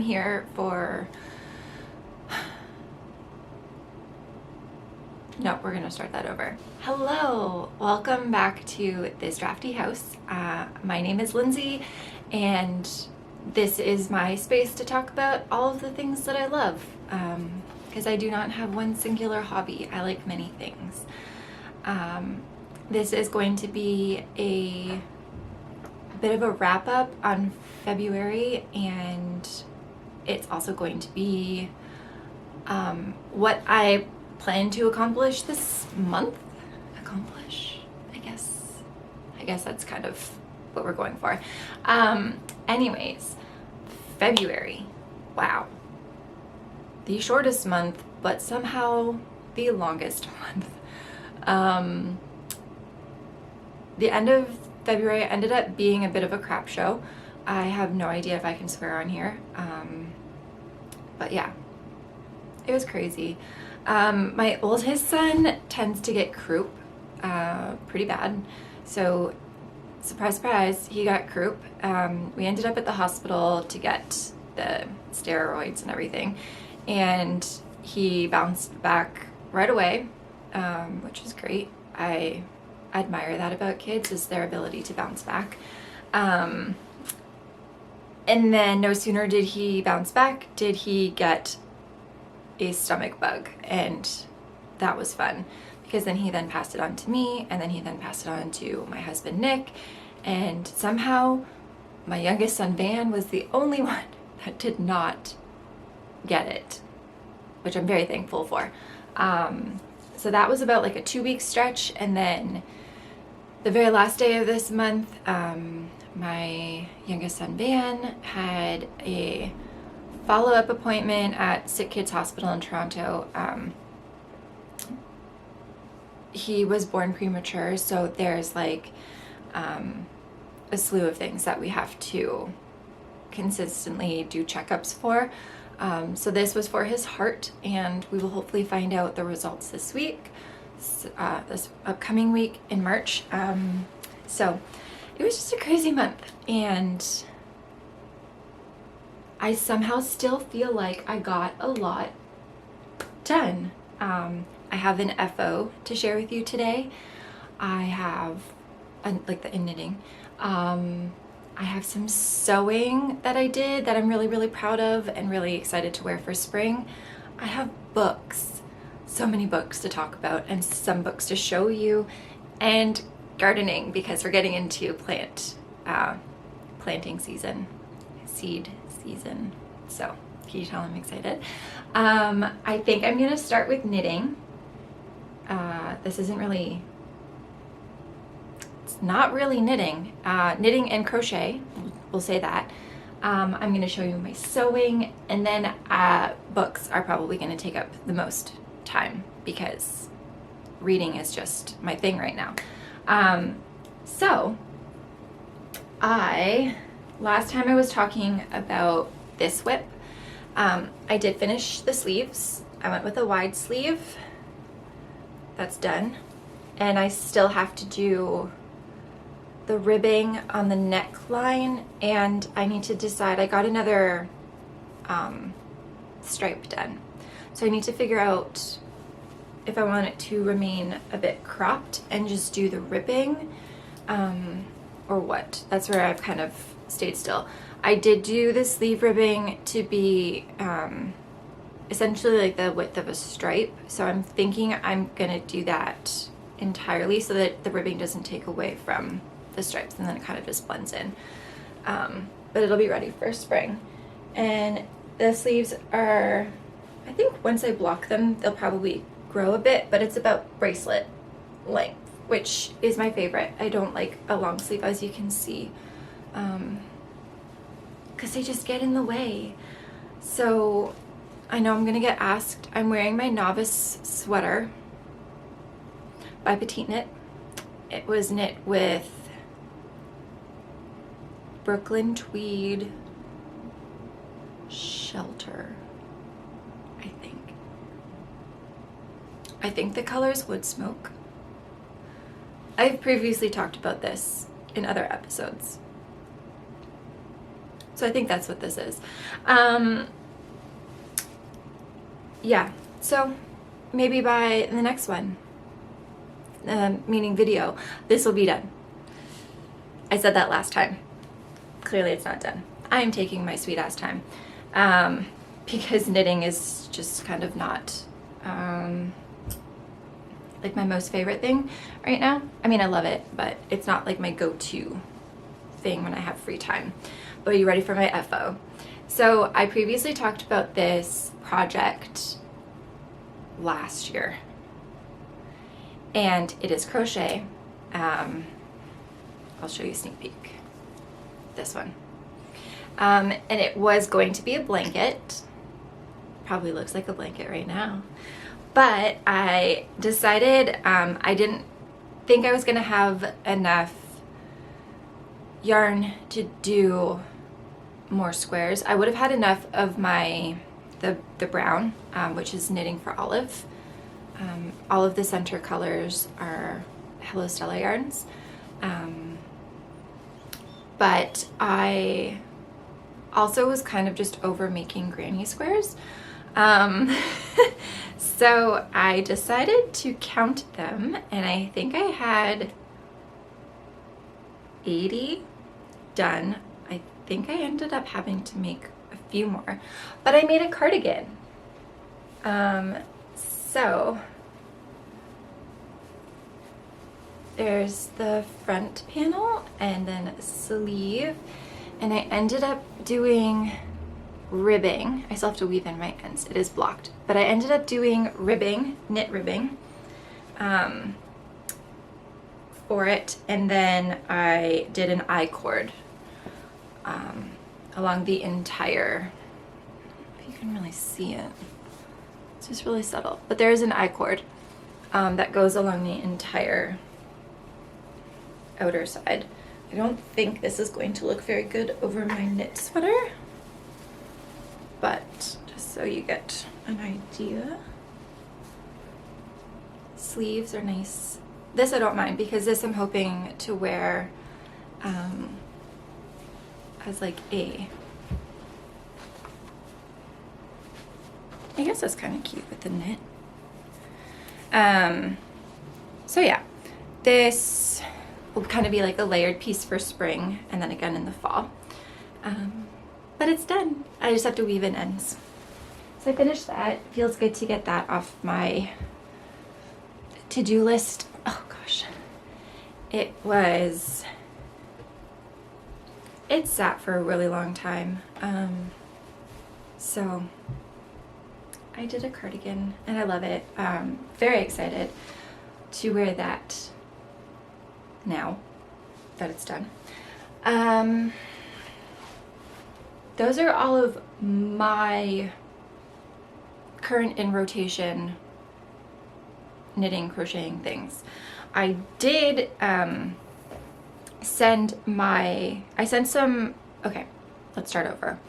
here for... No, we're gonna start that over. Hello, welcome back to this Drafty House. My name is Lindsay, and this is my space to talk about all of the things that I love, because I do not have one singular hobby. I like many things. This is going to be a bit of a wrap up on February, and it's also going to be what I plan to accomplish this month. I guess that's kind of what we're going for. Anyways, February. Wow. The shortest month, but somehow the longest month. The end of February ended up being a bit of a crap show. I have no idea if I can swear on here. But yeah, it was crazy. My oldest son tends to get croup pretty bad. So surprise, surprise, he got croup. We ended up at the hospital to get the steroids and everything. And he bounced back right away, which is great. I admire that about kids, is their ability to bounce back. And then no sooner did he bounce back, did he get a stomach bug, and that was fun because then he passed it on to me, and then he passed it on to my husband Nick, and somehow my youngest son Van was the only one that did not get it, which I'm very thankful for. So that was about like a 2-week stretch, and then the very last day of this month, my youngest son Van had a follow-up appointment at Sick Kids Hospital in Toronto. He was born premature, so there's like a slew of things that we have to consistently do checkups for. So this was for his heart, and we will hopefully find out the results this week, this upcoming week in March. So it was just a crazy month, and I somehow still feel like I got a lot done. I have an FO to share with you today. I have like the knitting. I have some sewing that I did that I'm really, really proud of and really excited to wear for spring. I have books, so many books to talk about, and some books to show you, and gardening, because we're getting into planting season, seed season. So can you tell I'm excited? I think I'm gonna start with knitting. This isn't really, it's not really knitting. Knitting and crochet, we'll say that. I'm gonna show you my sewing, and then books are probably gonna take up the most time because reading is just my thing right now. So last time I was talking about this whip. I did finish the sleeves. I went with a wide sleeve. That's done. And I still have to do the ribbing on the neckline, and I need to decide. I got another stripe done. So I need to figure out if I want it to remain a bit cropped and just do the ribbing, or what. That's where I've kind of stayed still. I did do the sleeve ribbing to be essentially like the width of a stripe, so I'm thinking I'm gonna do that entirely so that the ribbing doesn't take away from the stripes, and then it kind of just blends in. But it'll be ready for spring. And the sleeves are, I think once I block them, they'll probably grow a bit, but it's about bracelet length, which is my favorite. I don't like a long sleeve, as you can see, because they just get in the way. So I know I'm gonna get asked. I'm wearing my novice sweater by Petite Knit. It was knit with Brooklyn tweed shelter, I think. I think the color is Wood Smoke. I've previously talked about this in other episodes. So I think that's what this is. Yeah, so maybe by the next one, meaning video, this will be done. I said that last time. Clearly it's not done. I am taking my sweet ass time, because knitting is just kind of not like my most favorite thing right now. I mean, I love it, but it's not like my go-to thing when I have free time. But are you ready for my FO? So I previously talked about this project last year, and it is crochet. I'll show you a sneak peek. This one. And it was going to be a blanket. Probably looks like a blanket right now. But I decided I didn't think I was gonna have enough yarn to do more squares. I would have had enough of the brown, which is knitting for Olive. All of the center colors are Hello Stella yarns. But I also was kind of just over making granny squares. So I decided to count them, and I think I had 80 done. I think I ended up having to make a few more, but I made a cardigan. So there's the front panel and then a sleeve, and I ended up doing ribbing. I still have to weave in my ends, it is blocked, but I ended up doing ribbing, knit ribbing for it, and then I did an I-cord along the entire, if you can really see it, it's just really subtle, but there is an I-cord that goes along the entire outer side. I don't think this is going to look very good over my knit sweater, but just so you get an idea. Sleeves are nice. This I don't mind, because this I'm hoping to wear as like I guess that's kind of cute with the knit. So yeah, this will kind of be like a layered piece for spring and then again in the fall. But it's done. I just have to weave in ends. So I finished that. Feels good to get that off my to-do list. Oh gosh. It sat for a really long time. So I did a cardigan and I love it. Very excited to wear that now that it's done. Those are all of my current in rotation knitting, crocheting things. I did send some, okay, let's start over.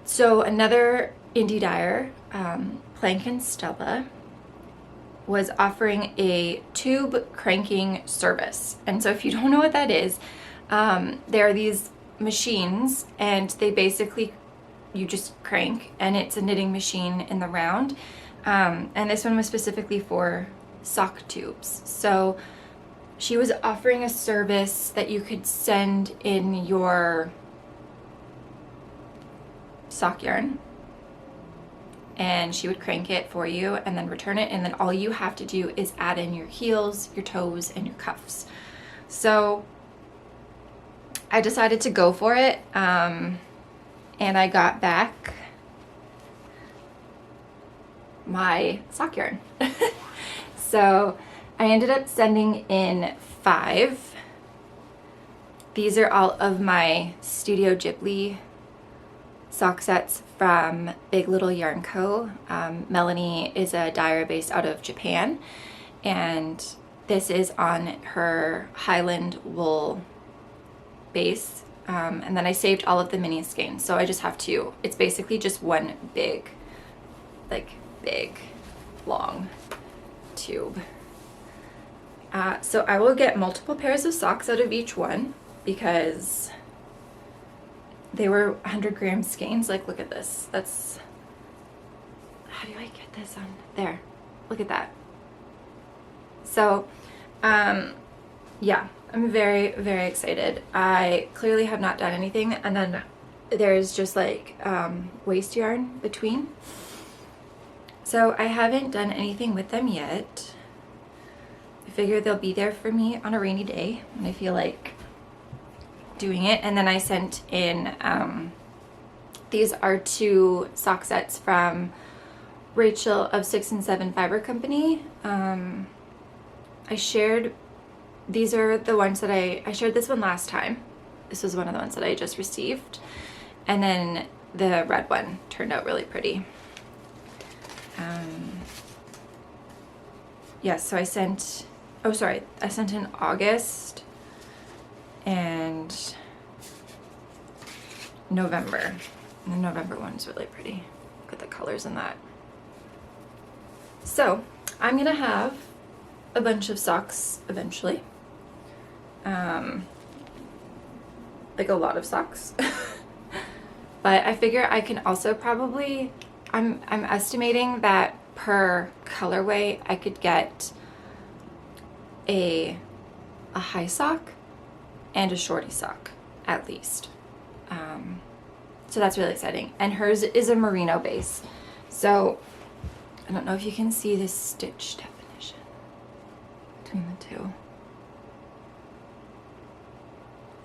So another indie dyer, Plank and Stella, was offering a tube cranking service. And so if you don't know what that is, there are these machines, and they basically, you just crank, and it's a knitting machine in the round. And this one was specifically for sock tubes. So she was offering a service that you could send in your sock yarn, and she would crank it for you and then return it, and then all you have to do is add in your heels, your toes, and your cuffs. So I decided to go for it, and I got back my sock yarn. So I ended up sending in 5. These are all of my Studio Ghibli sock sets from Big Little Yarn Co. Melanie is a dyer based out of Japan, and this is on her Highland wool base, and then I saved all of the mini skeins, so I just have to, it's basically just one big long tube. So I will get multiple pairs of socks out of each one, because They were 100-gram skeins. Like, look at this. That's, how do I get this on? There. Look at that. So, yeah, I'm very, very excited. I clearly have not done anything. And then there's just like waist yarn between. So I haven't done anything with them yet. I figure they'll be there for me on a rainy day when I feel like doing it. And then I sent in, these are 2 sock sets from Rachel of 6 and 7 Fiber Company. I shared, these are the ones that I shared this one last time. This was one of the ones that I just received. And then the red one turned out really pretty. Yes, so I sent, oh sorry, I sent in August and November. And the November one's really pretty. Look at the colors in that. So I'm gonna have a bunch of socks eventually. Like a lot of socks. But I figure I can also probably, I'm estimating that per colorway I could get a high sock and a shorty sock at least. So that's really exciting. And hers is a merino base. So I don't know if you can see this stitch definition between the two.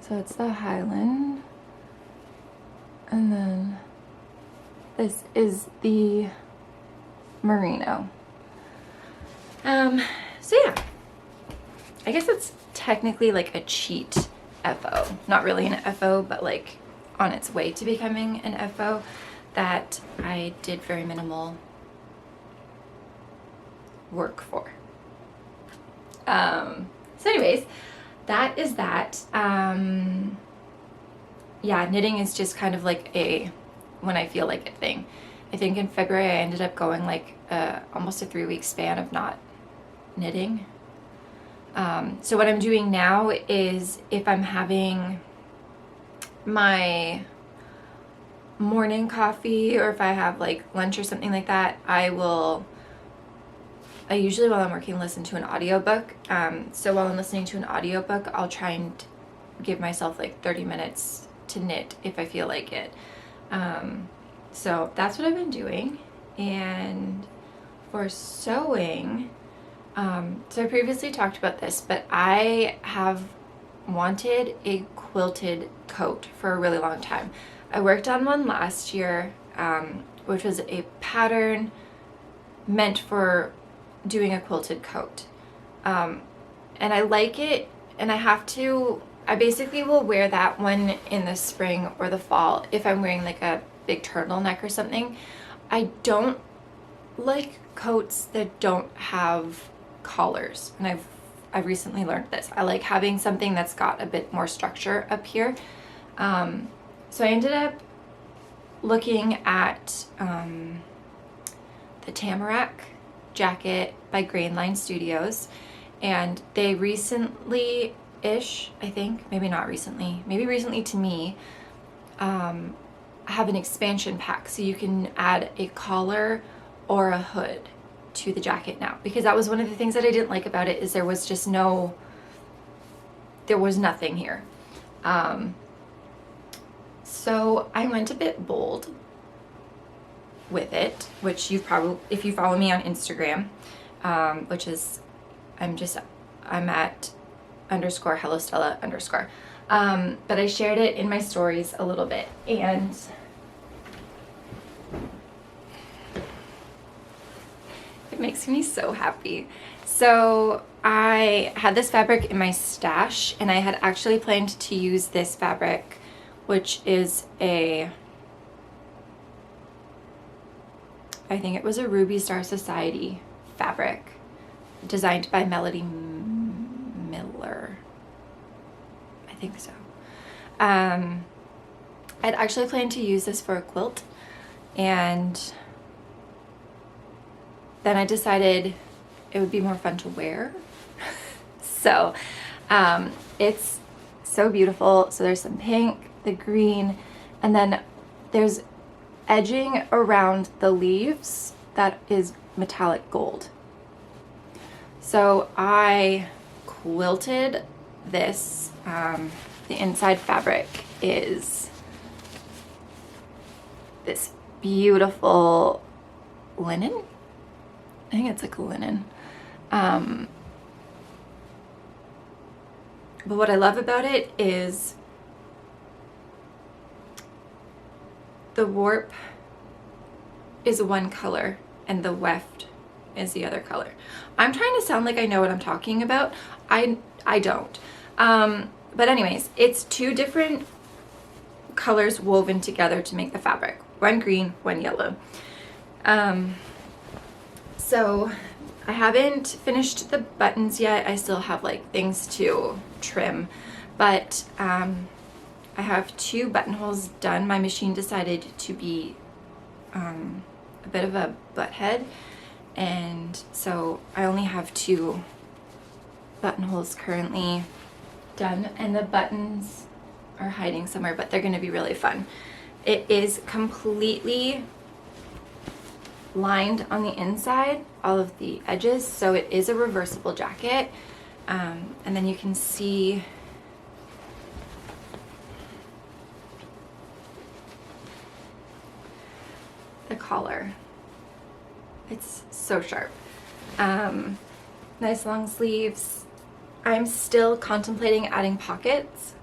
So it's the Highland. And then this is the merino. So yeah, I guess it's technically like a cheat FO. Not really an FO, but like on its way to becoming an FO that I did very minimal work for. So anyways, that is that. Yeah, knitting is just kind of like a when I feel like it thing. I think in February I ended up going like almost a 3-week span of not knitting. So what I'm doing now is if I'm having my morning coffee or if I have like lunch or something like that, I usually while I'm working listen to an audiobook. So while I'm listening to an audiobook, I'll try and give myself like 30 minutes to knit if I feel like it. So that's what I've been doing. And for sewing, so I previously talked about this, but I have wanted a quilted coat for a really long time. I worked on one last year, which was a pattern meant for doing a quilted coat. And I like it, and I basically will wear that one in the spring or the fall if I'm wearing like a big turtleneck or something. I don't like coats that don't have collars, and I've recently learned this. I like having something that's got a bit more structure up here. So I ended up looking at the Tamarack jacket by Grainline Studios, and they recently-ish, I think, maybe not recently, maybe recently to me, have an expansion pack, so you can add a collar or a hood to the jacket now, because that was one of the things that I didn't like about it, is there was nothing here. So I went a bit bold with it, which you've probably, if you follow me on Instagram, which is, I'm at _HelloStella_. But I shared it in my stories a little bit, and it makes me so happy. So I had this fabric in my stash, and I had actually planned to use this fabric, which is I think it was a Ruby Star Society fabric designed by Melody Miller. I think so. I'd actually planned to use this for a quilt, and then I decided it would be more fun to wear. So it's so beautiful. So there's some pink, the green, And then there's edging around the leaves that is metallic gold. So I quilted this. The inside fabric is this beautiful linen. I think it's like a linen. But what I love about it is the warp is one color and the weft is the other color. I'm trying to sound like I know what I'm talking about. I don't. But anyways, it's two different colors woven together to make the fabric. One green, one yellow. So I haven't finished the buttons yet. I still have like things to trim, but I have 2 buttonholes done. My machine decided to be a bit of a butthead, and so I only have 2 buttonholes currently done, and the buttons are hiding somewhere, but they're going to be really fun. It is completely lined on the inside, all of the edges, so it is a reversible jacket. And then you can see the collar. It's so sharp. Nice long sleeves. I'm still contemplating adding pockets,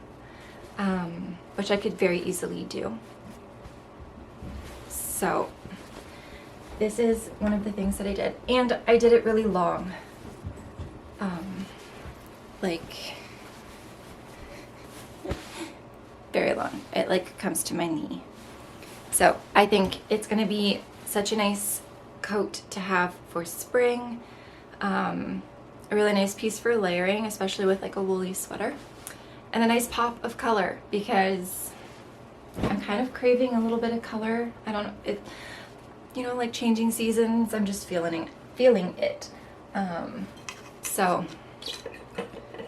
which I could very easily do. So this is one of the things that I did, and I did it really long, like very long. It like comes to my knee. So I think it's gonna be such a nice coat to have for spring. A really nice piece for layering, especially with like a woolly sweater, and a nice pop of color because I'm kind of craving a little bit of color. I don't know, it, you know, like changing seasons, I'm just feeling it. So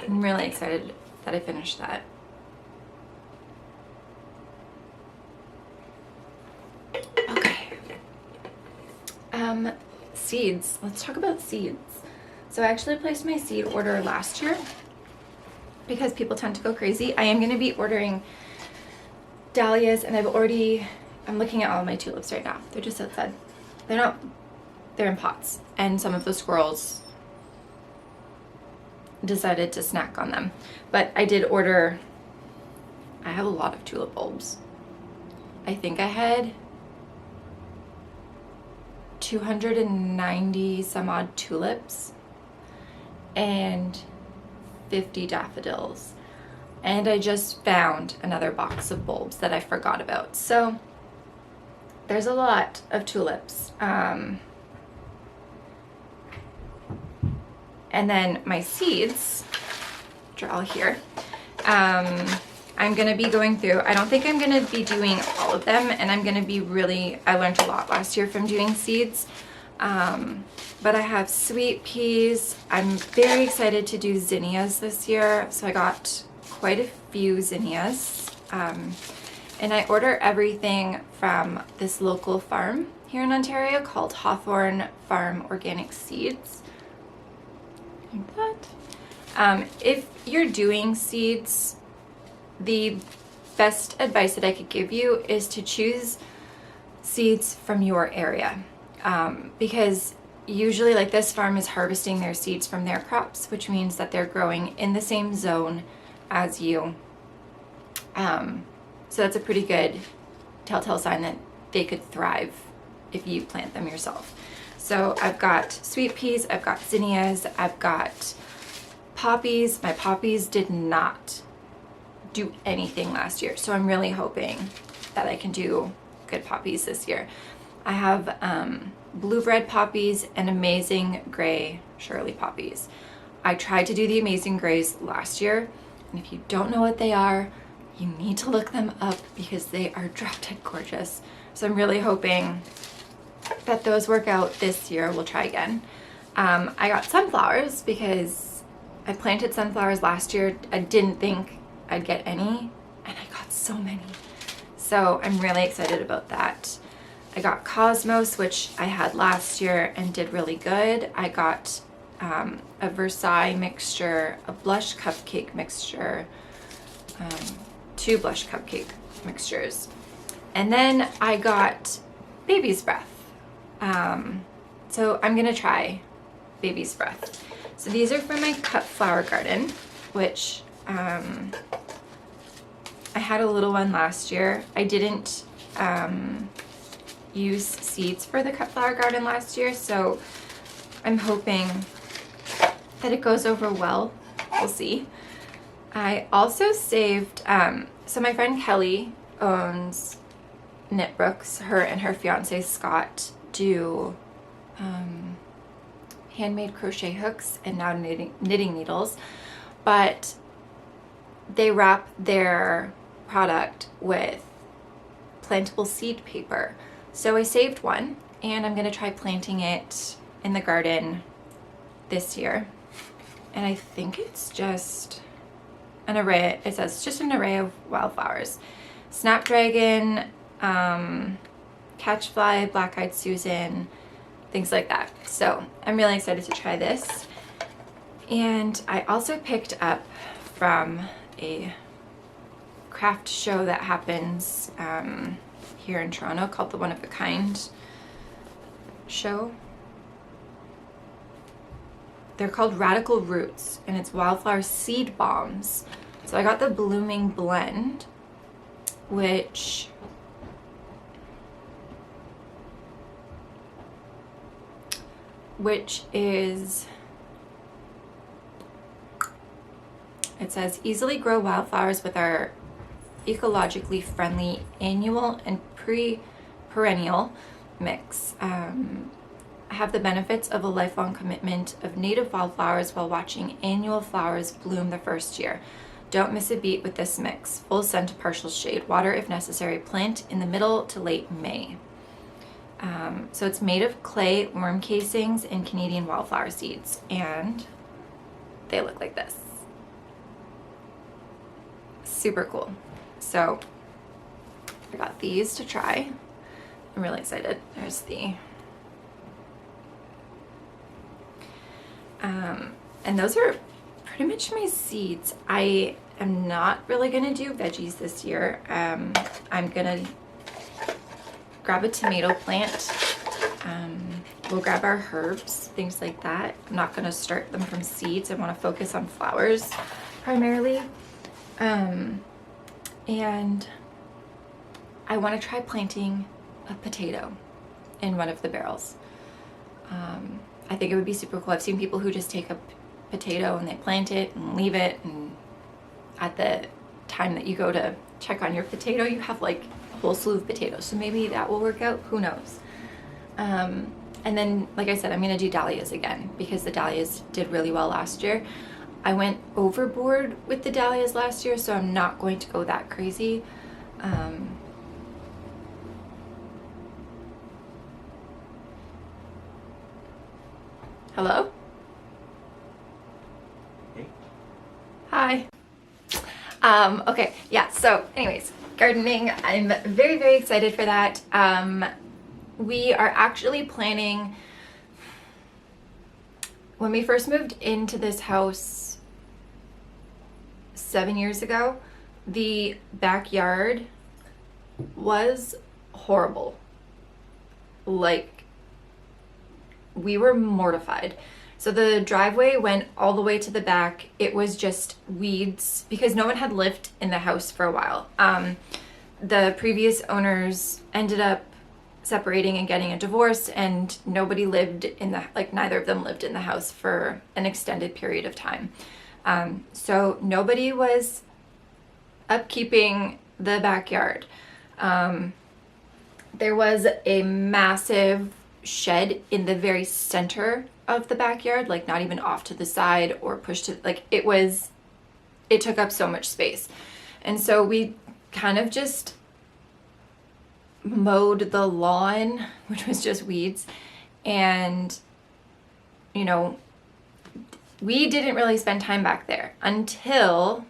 I'm really excited that I finished that. Okay. Seeds. Let's talk about seeds. So I actually placed my seed order last year because people tend to go crazy. I am going to be ordering dahlias, and I'm looking at all my tulips right now. They're just outside. They're in pots, and some of the squirrels decided to snack on them. But I did order, I have a lot of tulip bulbs. I think I had 290 some odd tulips and 50 daffodils. And I just found another box of bulbs that I forgot about. So there's a lot of tulips. And then my seeds, which are all here, I'm going to be going through. I don't think I'm going to be doing all of them, and I'm going to be I learned a lot last year from doing seeds. But I have sweet peas. I'm very excited to do zinnias this year, so I got quite a few zinnias. And I order everything from this local farm here in Ontario called Hawthorne Farm Organic Seeds. Like that. If you're doing seeds, the best advice that I could give you is to choose seeds from your area. Because usually, like, this farm is harvesting their seeds from their crops, which means that they're growing in the same zone as you. So that's a pretty good telltale sign that they could thrive if you plant them yourself. So I've got sweet peas, I've got zinnias, I've got poppies. My poppies did not do anything last year, so I'm really hoping that I can do good poppies this year. I have blue bread poppies and amazing gray Shirley poppies. I tried to do the amazing grays last year, and if you don't know what they are, you need to look them up because they are drop dead gorgeous. So I'm really hoping that those work out this year. We'll try again. I got sunflowers because I planted sunflowers last year. I didn't think I'd get any, and I got so many. So I'm really excited about that. I got Cosmos, which I had last year and did really good. I got a Versailles mixture, a blush cupcake mixture, 2 blush cupcake mixtures. And then I got Baby's Breath. So I'm gonna try Baby's Breath. So these are from my cut flower garden, which I had a little one last year. I didn't use seeds for the cut flower garden last year, so I'm hoping that it goes over well. We'll see. I also saved, so my friend Kelly owns Knitbrooks. Her and her fiance Scott do handmade crochet hooks and now knitting needles, but they wrap their product with plantable seed paper. So I saved one and I'm gonna try planting it in the garden this year. And I think it's just an array, it says just an array of wildflowers. Snapdragon, catchfly, black-eyed Susan, things like that. So I'm really excited to try this. And I also picked up from a craft show that happens here in Toronto called the One of a Kind show. They're called Radical Roots, and it's wildflower seed bombs. So I got the Blooming Blend, which is, it says, easily grow wildflowers with our ecologically friendly annual and perennial mix. Have the benefits of a lifelong commitment of native wildflowers while watching annual flowers bloom the first year. Don't miss a beat with this mix. Full sun to partial shade. Water if necessary. Plant in the middle to late May. So it's made of clay, worm casings, and Canadian wildflower seeds. And they look like this. Super cool. So I got these to try. I'm really excited. There's the and those are pretty much my seeds. I am not really gonna do veggies this year. I'm gonna grab a tomato plant. We'll grab our herbs, things like that. I'm not gonna start them from seeds. I wanna focus on flowers primarily. And I wanna try planting a potato in one of the barrels. I think it would be super cool. I've seen people who just take a potato and they plant it and leave it, and at the time that you go to check on your potato, you have like a whole slew of potatoes. So maybe that will work out, who knows. And then, like I said, I'm gonna do dahlias again because the dahlias did really well last year. I went overboard with the dahlias last year, so I'm not going to go that crazy. Hello? Hey. Hi. Okay, yeah, so anyways, gardening, I'm very, very excited for that. We are actually planning, when we first moved into this house 7 years ago, the backyard was horrible. Like, we were mortified. So the driveway went all the way to the back. It was just weeds because no one had lived in the house for a while. The previous owners ended up separating and getting a divorce, and nobody lived in the, like neither of them lived in the house for an extended period of time. So nobody was upkeeping the backyard. There was a massive shed in the very center of the backyard, like not even off to the side or pushed to, like it took up so much space. And so we kind of just mowed the lawn, which was just weeds. And, you know, we didn't really spend time back there until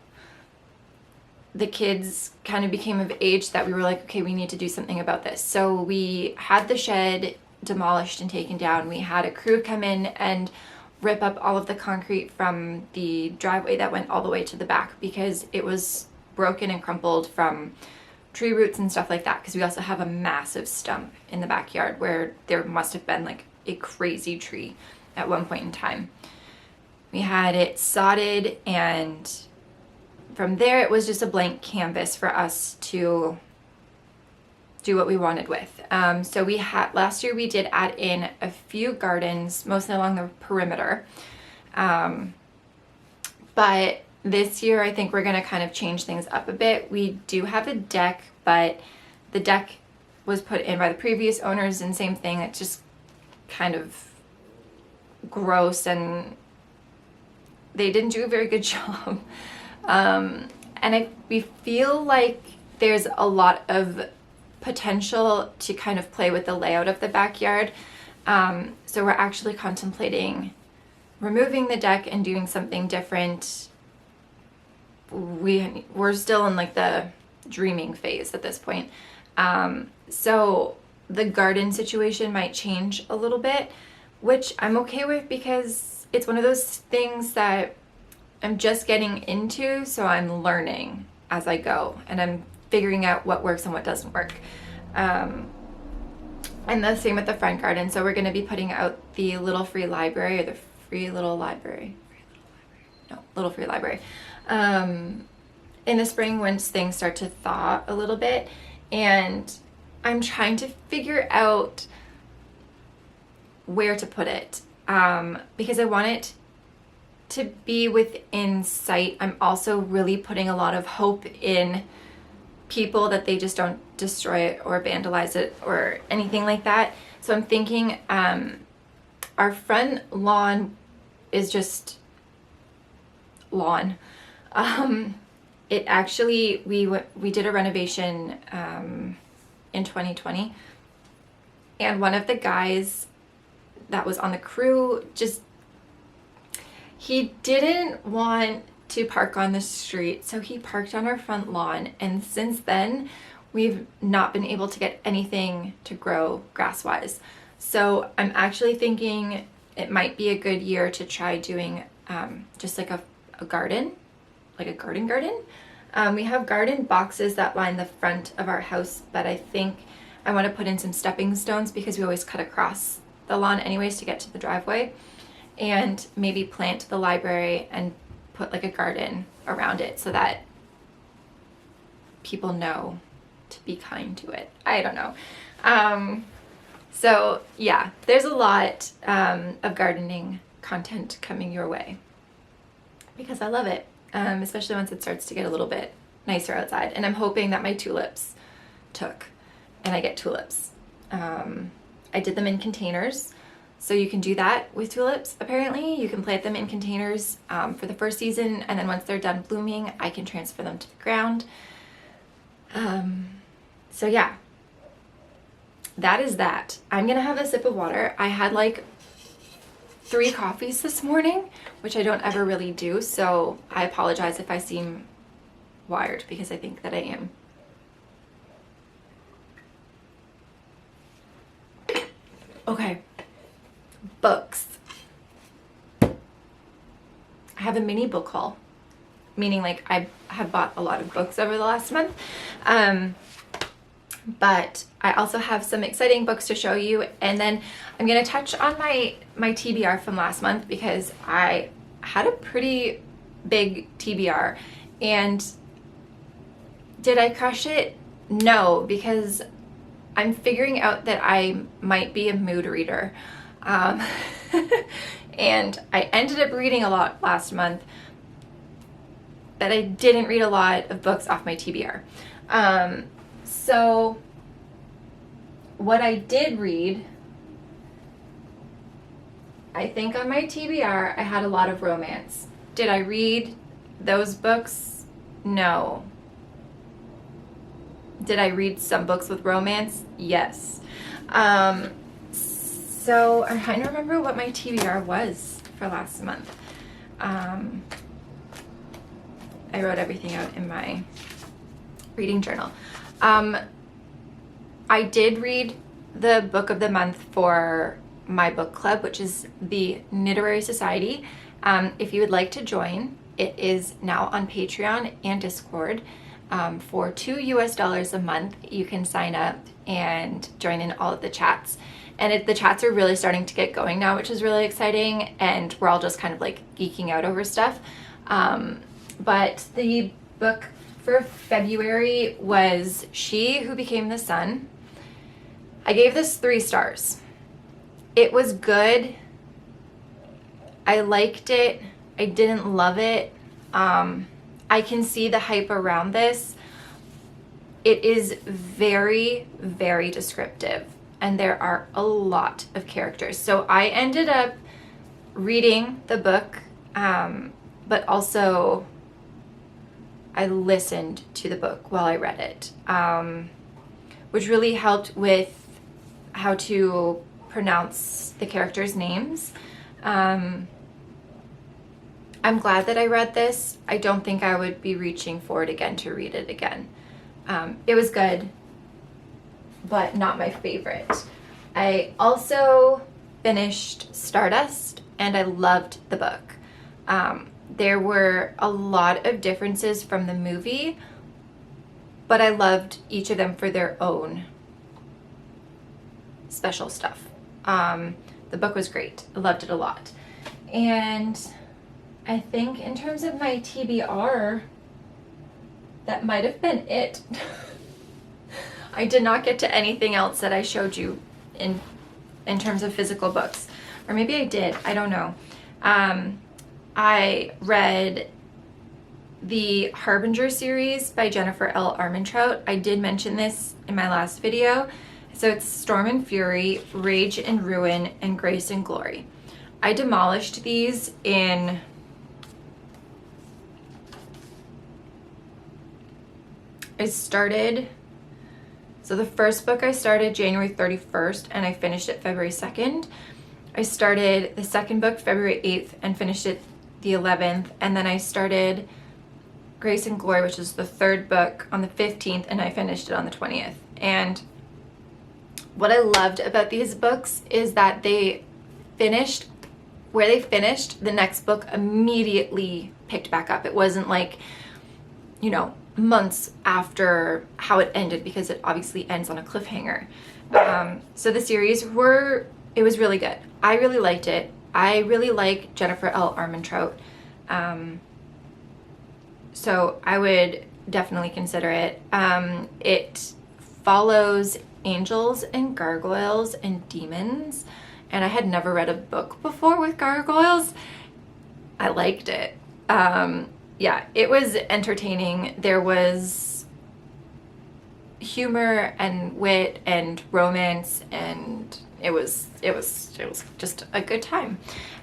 the kids kind of became of age that we were like, okay, we need to do something about this. So we had the shed demolished and taken down. We had a crew come in and rip up all of the concrete from the driveway that went all the way to the back because it was broken and crumpled from tree roots and stuff like that, because we also have a massive stump in the backyard where there must have been like a crazy tree at one point in time. We had it sodded, and from there it was just a blank canvas for us to do what we wanted with. So we had, last year we did add in a few gardens, mostly along the perimeter. But this year I think we're gonna kind of change things up a bit. We do have a deck, but the deck was put in by the previous owners, and same thing, it's just kind of gross and they didn't do a very good job. And we feel like there's a lot of potential to kind of play with the layout of the backyard. So we're actually contemplating removing the deck and doing something different. We're still in like the dreaming phase at this point. So the garden situation might change a little bit, which I'm okay with because it's one of those things that I'm just getting into, so I'm learning as I go and I'm figuring out what works and what doesn't work. And the same with the front garden. So we're going to be putting out the Little Free Library, or the Free Little Library. Little Free Library. In the spring once things start to thaw a little bit, and I'm trying to figure out where to put it, because I want it to be within sight. I'm also really putting a lot of hope in people that they just don't destroy it or vandalize it or anything like that. So I'm thinking our front lawn is just lawn. It actually, we did a renovation in 2020, and one of the guys that was on the crew he didn't want to park on the street, so he parked on our front lawn, and since then we've not been able to get anything to grow grass-wise. So I'm actually thinking it might be a good year to try doing just like a garden, like a garden. We have garden boxes that line the front of our house, but I think I want to put in some stepping stones because we always cut across the lawn anyways to get to the driveway, and maybe plant the library and put like a garden around it so that people know to be kind to it. I don't know. So yeah, there's a lot of gardening content coming your way because I love it, especially once it starts to get a little bit nicer outside. And I'm hoping that my tulips took and I get tulips. I did them in containers. So you can do that with tulips, apparently. You can plant them in containers for the first season, and then once they're done blooming, I can transfer them to the ground. So yeah, that is that. I'm gonna have a sip of water. I had like 3 coffees this morning, which I don't ever really do, so I apologize if I seem wired because I think that I am. Okay. Books. I have a mini book haul, meaning like I have bought a lot of books over the last month, but I also have some exciting books to show you, and then I'm going to touch on my TBR from last month because I had a pretty big TBR, and did I crush it? No, because I'm figuring out that I might be a mood reader. And I ended up reading a lot last month, but I didn't read a lot of books off my TBR. So what I did read, I think on my TBR, I had a lot of romance. Did I read those books? No. Did I read some books with romance? Yes. So I'm trying to remember what my TBR was for last month. I wrote everything out in my reading journal. I did read the book of the month for my book club, which is the Knittery Society. If you would like to join, it is now on Patreon and Discord. For $2 US a month, you can sign up and join in all of the chats. And the chats are really starting to get going now, which is really exciting. And we're all just kind of like geeking out over stuff. But the book for February was She Who Became the Sun. I gave this 3 stars. It was good. I liked it. I didn't love it. I can see the hype around this. It is very, very descriptive, and there are a lot of characters. So I ended up reading the book, but also I listened to the book while I read it, which really helped with how to pronounce the characters' names. I'm glad that I read this. I don't think I would be reaching for it again to read it again. It was good, but not my favorite. I also finished Stardust, and I loved the book. There were a lot of differences from the movie, but I loved each of them for their own special stuff. The book was great. I loved it a lot. And I think in terms of my TBR, that might have been it. I did not get to anything else that I showed you in terms of physical books. Or maybe I did. I don't know. I read the Harbinger series by Jennifer L. Armentrout. I did mention this in my last video. So it's Storm and Fury, Rage and Ruin, and Grace and Glory. I demolished these in so the first book I started January 31st and I finished it February 2nd. I started the second book February 8th and finished it the 11th. And then I started Grace and Glory, which is the third book, on the 15th, and I finished it on the 20th. And what I loved about these books is that they finished where they finished, the next book immediately picked back up. It wasn't like, you know, months after how it ended, because it obviously ends on a cliffhanger. So the series it was really good. I really liked it. I really like Jennifer L. Armentrout. So I would definitely consider it. It follows angels and gargoyles and demons, and I had never read a book before with gargoyles. I liked it. Yeah, it was entertaining. There was humor and wit and romance, and it was just a good time.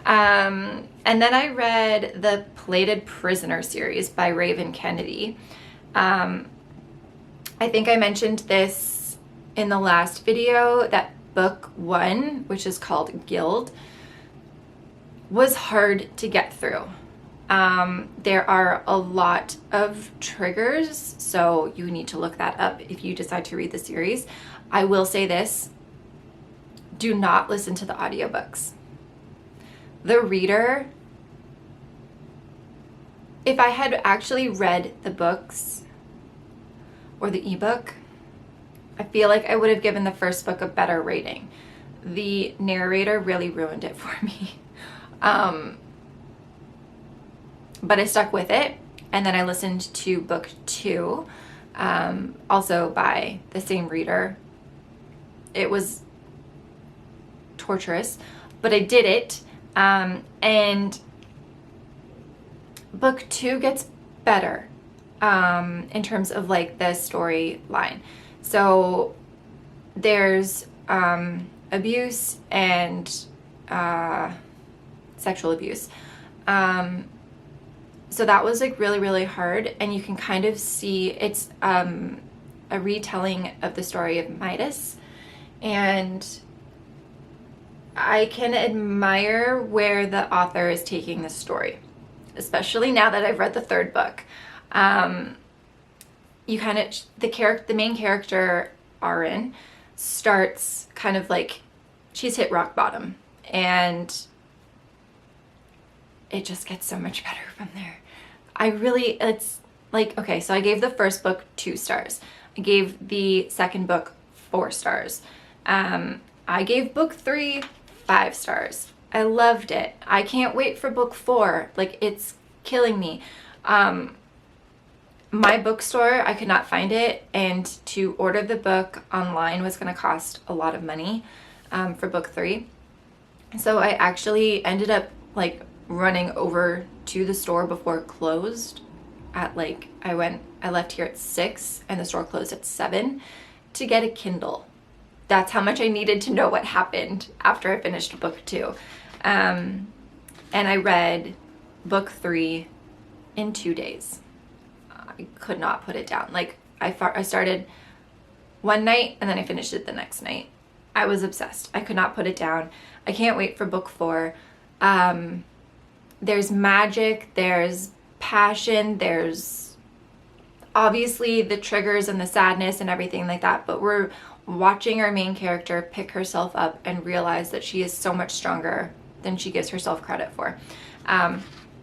And then I read the Plated Prisoner series by Raven Kennedy. I think I mentioned this in the last video, that book 1, which is called Guild, was hard to get through. There are a lot of triggers, so you need to look that up if you decide to read the series. I will say this: do not listen to the audiobooks. The reader, if I had actually read the books or the ebook, I feel like I would have given the first book a better rating. The narrator really ruined it for me. But I stuck with it, and then I listened to book 2, also by the same reader. It was torturous, but I did it, and book 2 gets better in terms of like the storyline. So there's abuse and sexual abuse. So that was like really, really hard, and you can kind of see it's a retelling of the story of Midas, and I can admire where the author is taking this story, especially now that I've read the third book. you kind of, the main character, Aaron, starts kind of like, she's hit rock bottom, and it just gets so much better from there. It's like, okay, so I gave the first book 2 stars. I gave the second book 4 stars. I gave book 3 5 stars. I loved it. I can't wait for book 4. Like, it's killing me. My bookstore, I could not find it, and to order the book online was going to cost a lot of money for book 3. So I actually ended up like running over to the store before it closed at like, I left here at 6 and the store closed at 7 to get a Kindle. That's how much I needed to know what happened after I finished book 2. And I read book 3 in 2 days. I could not put it down. Like, I started one night and then I finished it the next night. I was obsessed. I could not put it down. I can't wait for book 4. There's magic, there's passion, there's obviously the triggers and the sadness and everything like that, but we're watching our main character pick herself up and realize that she is so much stronger than she gives herself credit for.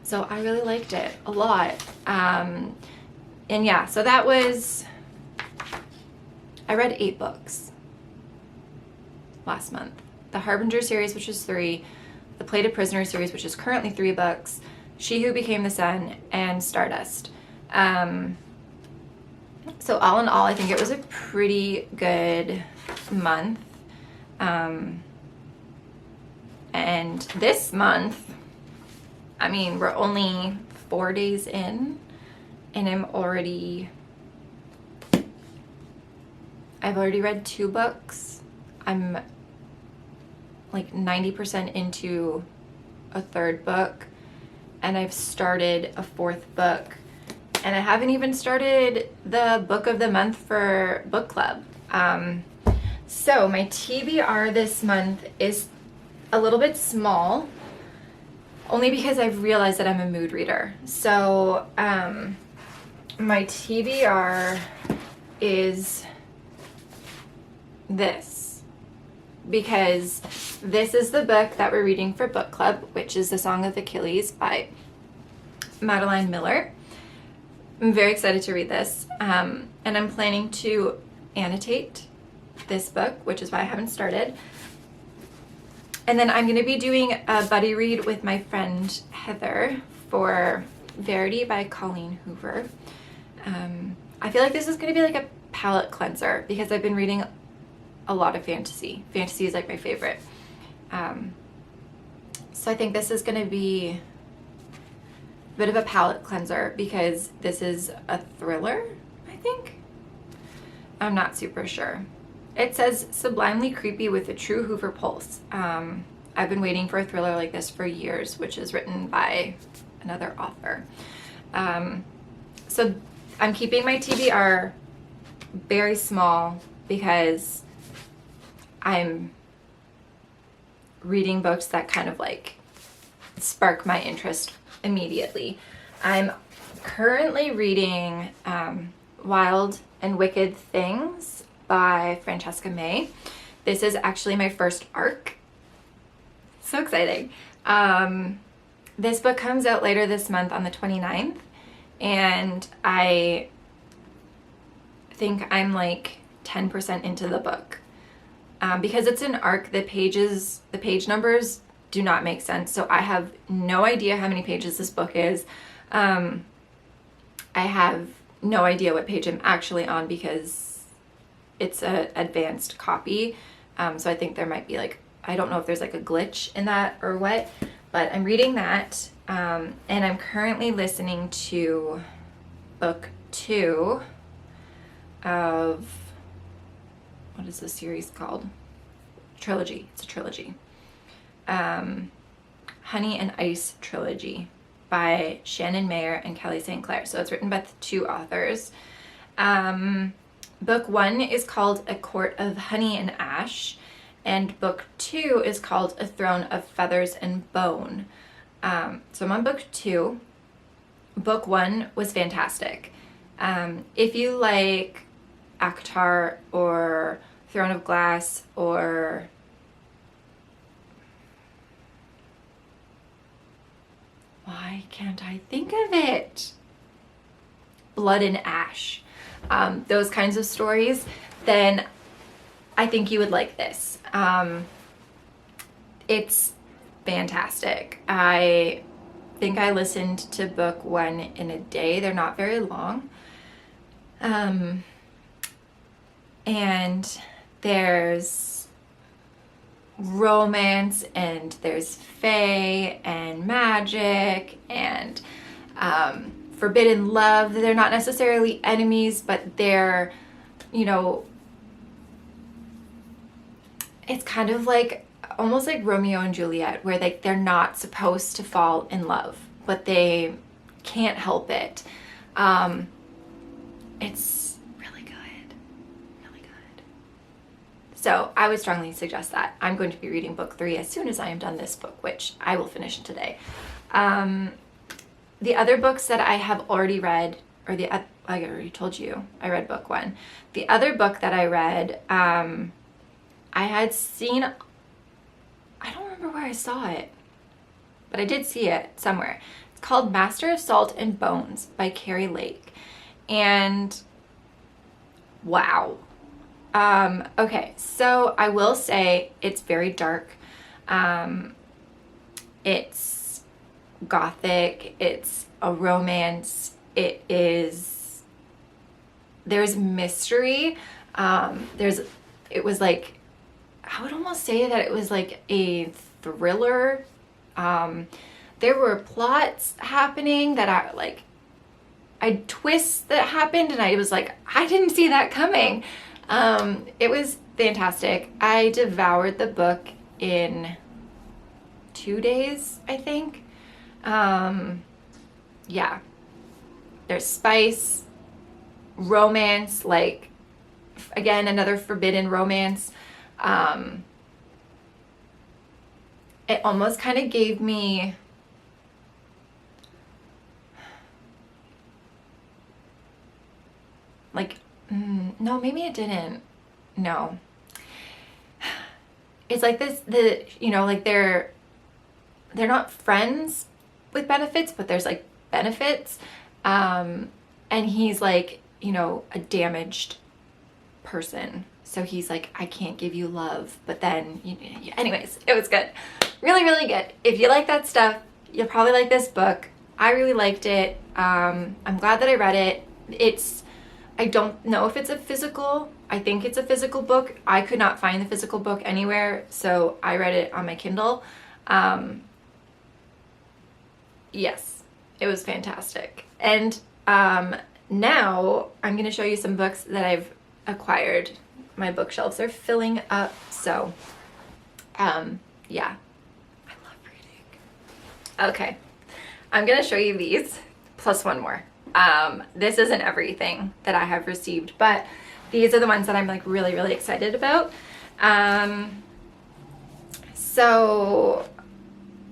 So I really liked it a lot. And yeah, so that was, I read 8 books last month. The Harbinger series, which is 3, the Plated Prisoner series, which is currently 3 books, She Who Became the Sun, and Stardust. So all in all, I think it was a pretty good month. And this month, I mean, we're only 4 days in, and I've already read 2 books. I'm like 90% into a 3rd book, and I've started a 4th book, and I haven't even started the book of the month for book club. So my TBR this month is a little bit small, only because I've realized that I'm a mood reader. So my TBR is this, because this is the book that we're reading for book club, which is The Song of Achilles by Madeline Miller. I'm very excited to read this, and I'm planning to annotate this book, which is why I haven't started. And then I'm going to be doing a buddy read with my friend Heather for Verity by Colleen Hoover. I feel like this is going to be like a palette cleanser, because I've been reading a lot of fantasy. Fantasy is like my favorite. So I think this is going to be a bit of a palette cleanser, because this is a thriller, I think. I'm not super sure. It says sublimely creepy with a true Hoover pulse. I've been waiting for a thriller like this for years, which is written by another author. So I'm keeping my TBR very small, because I'm reading books that kind of like spark my interest immediately. I'm currently reading Wild and Wicked Things by Francesca May. This is actually my first arc. So exciting. This book comes out later this month on the 29th, and I think I'm like 10% into the book. Because it's an arc, the page numbers do not make sense. So I have no idea how many pages this book is. I have no idea what page I'm actually on, because it's an advanced copy. So I think there might be like, I don't know if there's like a glitch in that or what, but I'm reading that. And I'm currently listening to book 2 of, what is the series called? Trilogy. It's a trilogy. Honey and Ice Trilogy by Shannon Mayer and Kelly St. Clair. So it's written by the 2 authors. Book 1 is called A Court of Honey and Ash, and book 2 is called A Throne of Feathers and Bone. So I'm on book 2. Book 1 was fantastic. If you like ACOTAR or Throne of Glass or why can't I think of it? Blood and Ash. Those kinds of stories, then I think you would like this. It's fantastic. I think I listened to book 1 in a day. They're not very long. And there's romance and there's fae and magic and forbidden love. They're not necessarily enemies, but they're, you know, it's kind of like almost like Romeo and Juliet, where like they're not supposed to fall in love, but they can't help it. It's really good, really good. So I would strongly suggest that. I'm going to be reading book 3 as soon as I am done this book, which I will finish today. The other books that I have already read, or I already told you, I read book 1. The other book that I read, I had seen, I don't remember where I saw it, but I did see it somewhere. It's called Master of Salt and Bones by Carrie Lake. And wow. Okay, so I will say it's very dark. It's gothic, it's a romance, there's mystery, it was like, I would almost say that it was like a thriller. There were plots happening that I twists that happened and I was like, I didn't see that coming. It was fantastic. I devoured the book in 2 days, I think. Yeah, there's spice, romance, like again, another forbidden romance. It almost kind of gave me like, no, maybe it didn't. No, it's like this, like they're not friends with benefits, but there's like benefits. And he's like, a damaged person. So he's like, I can't give you love. But then, anyways, it was good. Really, really good. If you like that stuff, you'll probably like this book. I really liked it. I'm glad that I read it. I don't know if it's a physical. I think it's a physical book. I could not find the physical book anywhere. So I read it on my Kindle. Yes, it was fantastic. And now I'm going to show you some books that I've acquired. My bookshelves are filling up, so yeah, I love reading. Okay, I'm going to show you these, plus one more. This isn't everything that I have received, but these are the ones that I'm like really, really excited about. So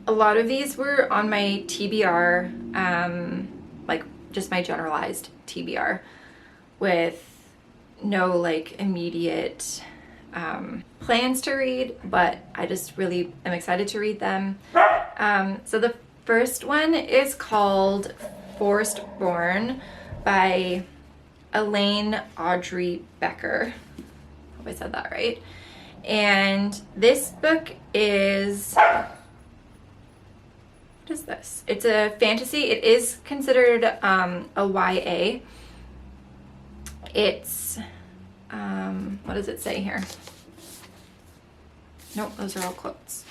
a lot of these were on my TBR, like just my generalized TBR with no like immediate plans to read, but I just really am excited to read them. So the first one is called Forest Born by Elaine Audrey Becker. Hope I said that right. And this book is, what is this? It's a fantasy. It is considered a YA. It's, what does it say here? Nope, those are all quotes.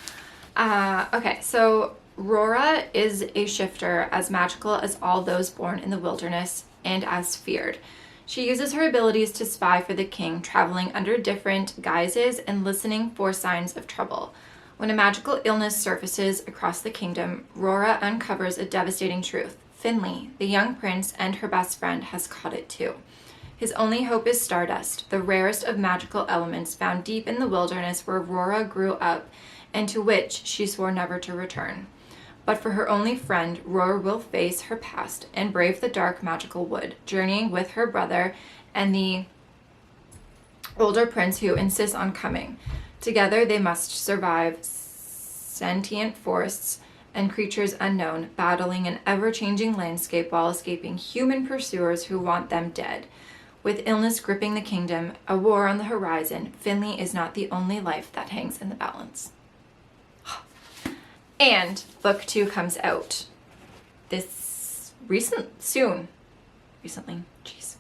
Okay, so Rora is a shifter, as magical as all those born in the wilderness and as feared. She uses her abilities to spy for the king, traveling under different guises and listening for signs of trouble. When a magical illness surfaces across the kingdom, Rora uncovers a devastating truth. Finley, the young prince and her best friend, has caught it too. His only hope is stardust, the rarest of magical elements found deep in the wilderness where Rora grew up and to which she swore never to return. But for her only friend, Roar will face her past and brave the dark magical wood, journeying with her brother and the older prince who insists on coming. Together they must survive sentient forests and creatures unknown, battling an ever-changing landscape while escaping human pursuers who want them dead. With illness gripping the kingdom, a war on the horizon, Finley is not the only life that hangs in the balance. And book 2 comes out recently. Jeez.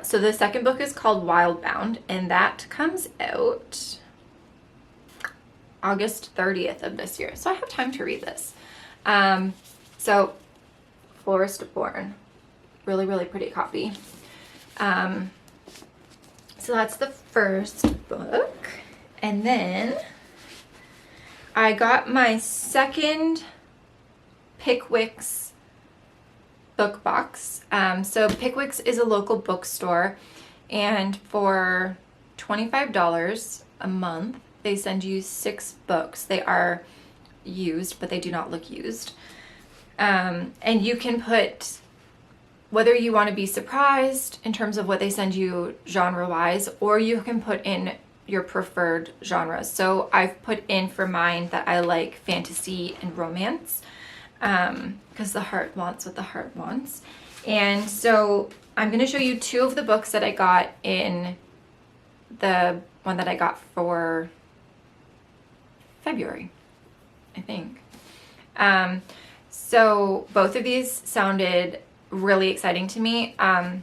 So the second book is called Wildbound, and that comes out August 30th of this year. So I have time to read this. So Forest Born. Really, really pretty copy. So that's the first book. And then I got my second Pickwick's book box. So Pickwick's is a local bookstore, and for $25 a month, they send you 6 books. They are used, but they do not look used. And you can put whether you want to be surprised in terms of what they send you genre-wise, or you can put in your preferred genres. So I've put in for mine that I like fantasy and romance, because the heart wants what the heart wants. And so I'm going to show you 2 of the books that I got in the one that I got for February, I think. So both of these sounded really exciting to me. I'll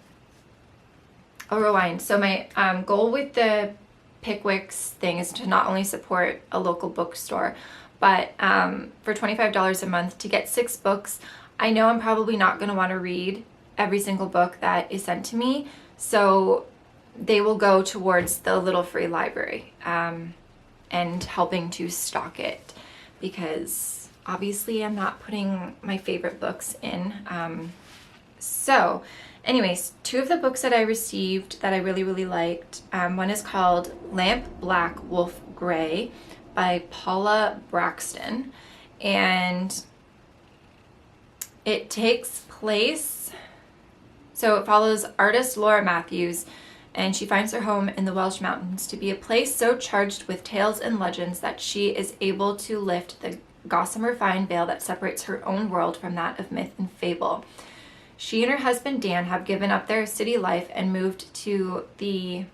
rewind. So my goal with the Pickwick's thing is to not only support a local bookstore, but for $25 a month to get 6 books. I know I'm probably not going to want to read every single book that is sent to me, so they will go towards the little free library and helping to stock it, because obviously I'm not putting my favorite books in. So anyways, 2 of the books that I received that I really, really liked, one is called Lamp Black, Wolf Gray by Paula Braxton, and it takes place, so it follows artist Laura Matthews, and she finds her home in the Welsh Mountains to be a place so charged with tales and legends that she is able to lift the gossamer fine veil that separates her own world from that of myth and fable. She and her husband Dan have given up their city life and moved to the...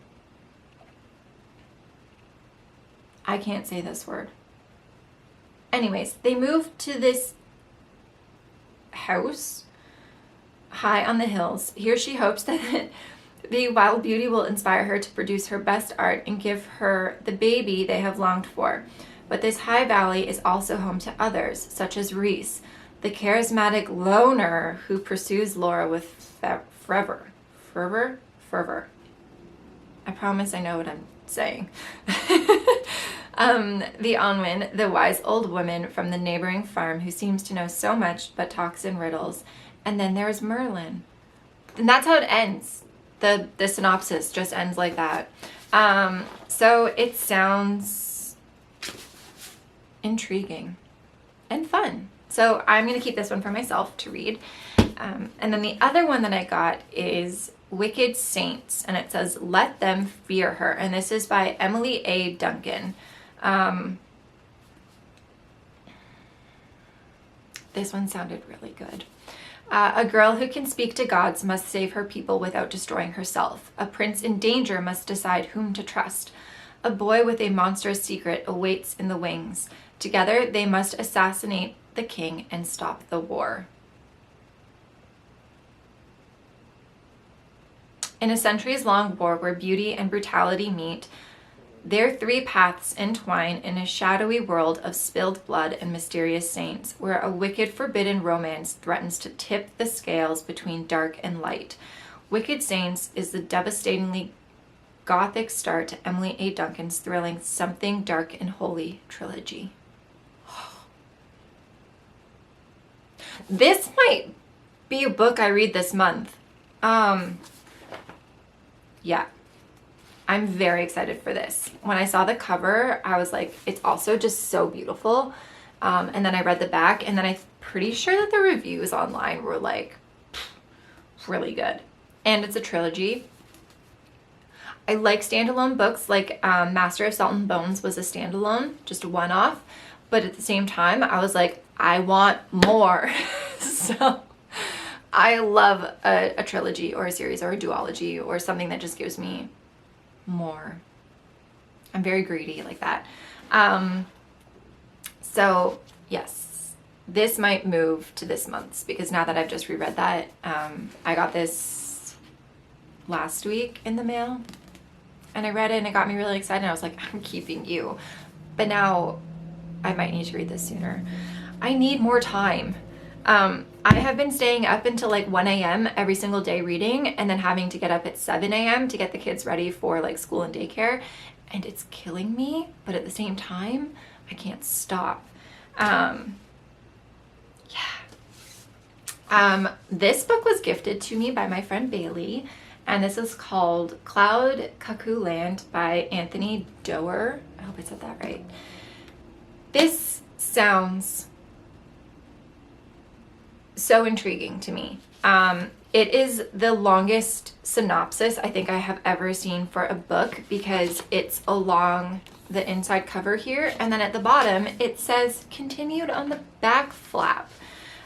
I can't say this word. Anyways, they moved to this house high on the hills. Here she hopes that the wild beauty will inspire her to produce her best art and give her the baby they have longed for. But this high valley is also home to others, such as Reese, the charismatic loner who pursues Laura with fervor. I promise I know what I'm saying. The Onwin, the wise old woman from the neighboring farm who seems to know so much but talks in riddles. And then there's Merlin. And that's how it ends. The synopsis just ends like that. So it sounds intriguing and fun. So I'm going to keep this one for myself to read. And then the other one that I got is Wicked Saints, and it says, Let Them Fear Her. And this is by Emily A. Duncan. This one sounded really good. A girl who can speak to gods must save her people without destroying herself. A prince in danger must decide whom to trust. A boy with a monstrous secret awaits in the wings. Together they must assassinate the king and stop the war. In a centuries-long war where beauty and brutality meet, their 3 paths entwine in a shadowy world of spilled blood and mysterious saints, where a wicked, forbidden romance threatens to tip the scales between dark and light. Wicked Saints is the devastatingly gothic start to Emily A. Duncan's thrilling Something Dark and Holy trilogy. This might be a book I read this month. Yeah. I'm very excited for this. When I saw the cover, I was like, it's also just so beautiful. And then I read the back, and then I'm pretty sure that the reviews online were like really good. And it's a trilogy. I like standalone books, like Master of Salt and Bones was a standalone, just a one-off. But at the same time, I was like, I want more. So I love a trilogy or a series or a duology or something that just gives me more. I'm very greedy like that. So yes, this might move to this month's, because now that I've just reread that, I got this last week in the mail and I read it and it got me really excited. I was like, I'm keeping you. But now I might need to read this sooner. I need more time. I have been staying up until like 1 a.m. every single day reading, and then having to get up at 7 a.m. to get the kids ready for like school and daycare. And it's killing me, but at the same time, I can't stop. This book was gifted to me by my friend Bailey, and this is called Cloud Cuckoo Land by Anthony Doerr. I hope I said that right. This sounds so intriguing to me. It is the longest synopsis I think I have ever seen for a book, because it's along the inside cover here, and then at the bottom it says continued on the back flap,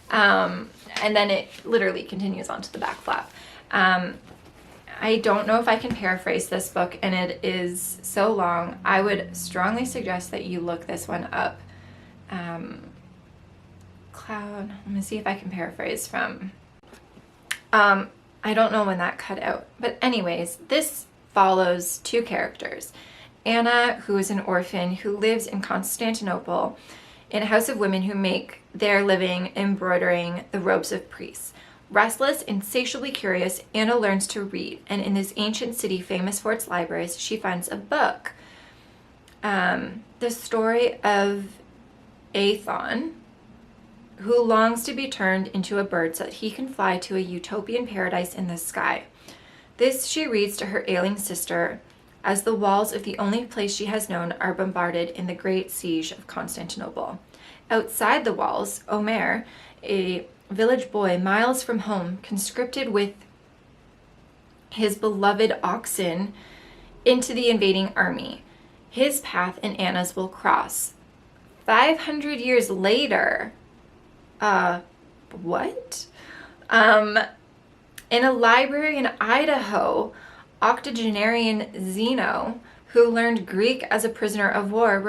and then it literally continues onto the back flap. I don't know if I can paraphrase this book, and it is so long. I would strongly suggest that you look this one up. Cloud, let me see if I can paraphrase from, I don't know when that cut out, but anyways, this follows two characters. Anna, who is an orphan who lives in Constantinople in a house of women who make their living embroidering the robes of priests. Restless, insatiably curious, Anna learns to read, and in this ancient city famous for its libraries, she finds a book. The story of Aethon, who longs to be turned into a bird so that he can fly to a utopian paradise in the sky. This she reads to her ailing sister as the walls of the only place she has known are bombarded in the great siege of Constantinople. Outside the walls, Omer, a village boy miles from home, conscripted with his beloved oxen into the invading army. His path and Anna's will cross. 500 years later, what? In a library in Idaho, octogenarian Zeno, who learned Greek as a prisoner of war,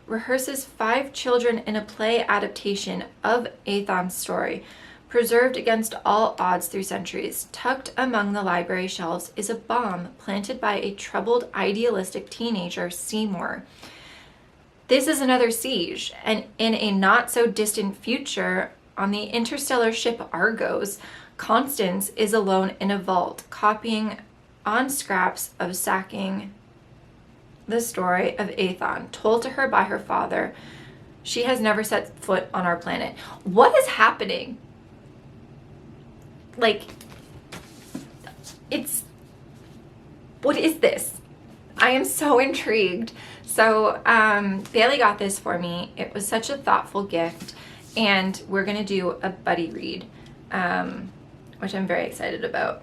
rehearses 5 children in a play adaptation of Aethon's story. Preserved against all odds through centuries, tucked among the library shelves is a bomb planted by a troubled, idealistic teenager, Seymour. This is another siege, and in a not-so-distant future, on the interstellar ship Argos, Constance is alone in a vault, copying on scraps of sacking the story of Aethon, told to her by her father. She has never set foot on our planet. What is happening? Like, what is this? I am so intrigued. So Bailey got this for me. It was such a thoughtful gift, and we're gonna do a buddy read, which I'm very excited about.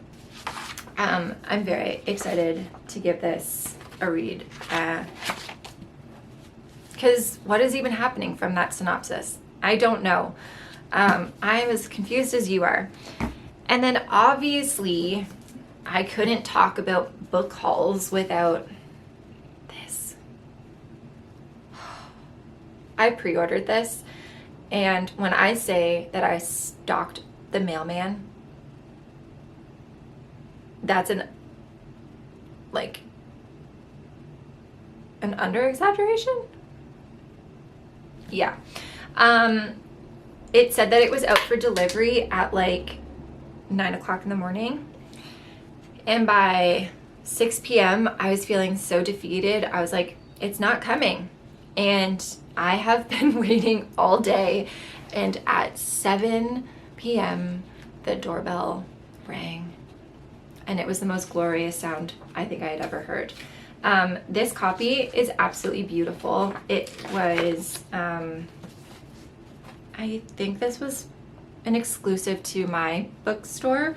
I'm very excited to give this a read, because what is even happening from that synopsis? I don't know. I'm as confused as you are. And then obviously I couldn't talk about book hauls without this. I pre-ordered this, and when I say that I stalked the mailman, that's an under-exaggeration? Yeah. It said that it was out for delivery at like 9 o'clock in the morning. And by 6 p.m., I was feeling so defeated. I was like, it's not coming. And I have been waiting all day. And at 7 p.m., the doorbell rang. And it was the most glorious sound I think I had ever heard. This copy is absolutely beautiful. It was I think this was an exclusive to my bookstore.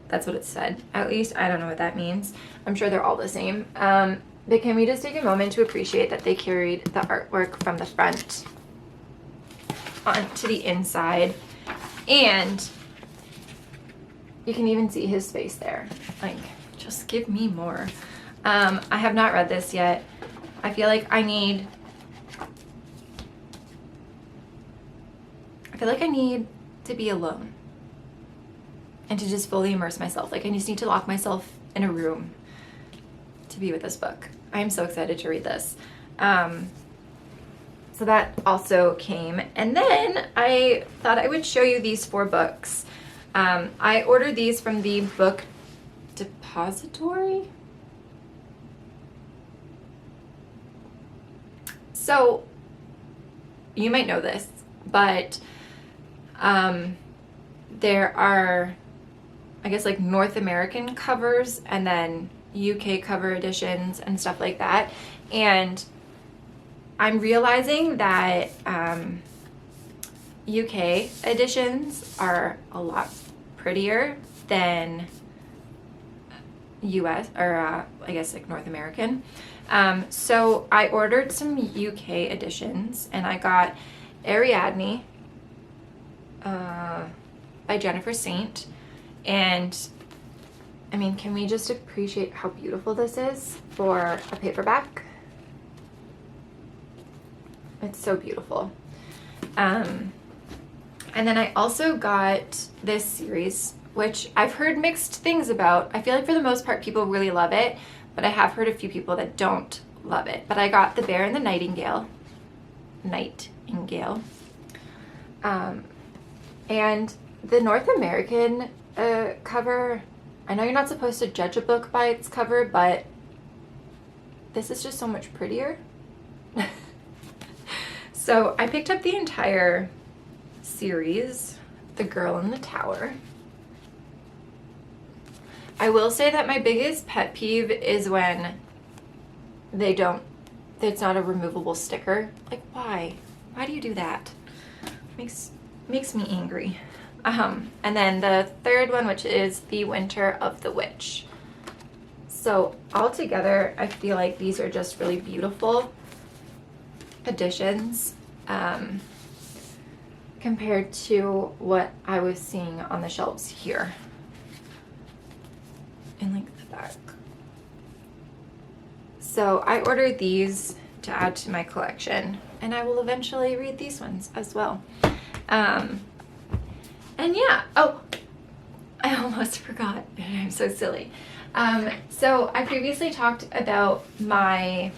That's what it said. At least, I don't know what that means. I'm sure they're all the same. But can we just take a moment to appreciate that they carried the artwork from the front onto the inside, and you can even see his face there. Like, just give me more. I have not read this yet. I feel like I need to be alone and to just fully immerse myself. Like, I just need to lock myself in a room to be with this book. I am so excited to read this. So that also came. And then I thought I would show you these 4 books. I ordered these from the Book Depository. So you might know this, but there are, I guess, like North American covers and then UK cover editions and stuff like that. And I'm realizing that UK editions are a lot prettier than US, or I guess like North American. So I ordered some UK editions, and I got Ariadne by Jennifer Saint. And I mean, can we just appreciate how beautiful this is for a paperback? It's so beautiful. And then I also got this series, which I've heard mixed things about. I feel like for the most part people really love it, but I have heard a few people that don't love it. But I got The Bear and the Nightingale. And the North American cover, I know you're not supposed to judge a book by its cover, but this is just so much prettier. So I picked up the entire series, The Girl in the Tower. I will say that my biggest pet peeve is when it's not a removable sticker. Like, why? Why do you do that? Makes me angry. And then the third one, which is The Winter of the Witch. So altogether, I feel like these are just really beautiful additions compared to what I was seeing on the shelves here. And like the back. So I ordered these to add to my collection, and I will eventually read these ones as well. And yeah, oh, I almost forgot. I'm so silly. So I previously talked about my